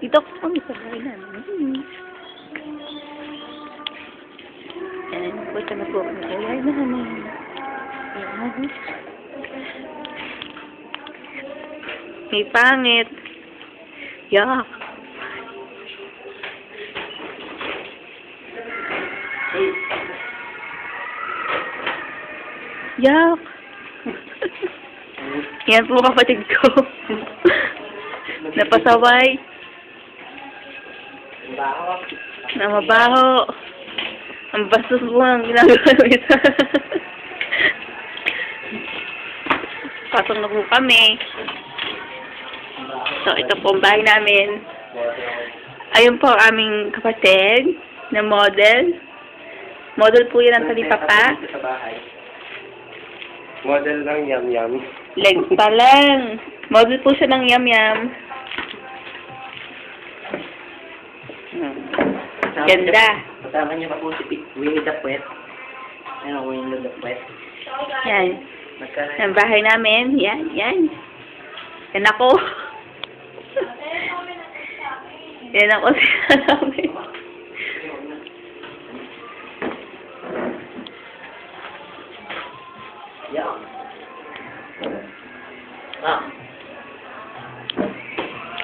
Dito ko kami sa bahay namin. Ayan, punta na po kami sa bahay namin. Ayan. May pangit. Yak. Yak. Yan po kapatid ko. Napasaway. Na mabaho. Ang bastos po ang ginagawa nito. Patong na po kami. So, ito po ang bahay namin. Ayun po ang aming kapatid na model. Model po yan ang talipapa. Model lang yam-yam. Legs pa lang. Model po siya ng yam-yam. Ganda. Kasama niya pa po si Winnie the Pooh. Ano, Winnie the Pooh. Yan. Ang bahay namin. Yan, yan. Yan ako. Yan ako siya namin. Yeah. Ah.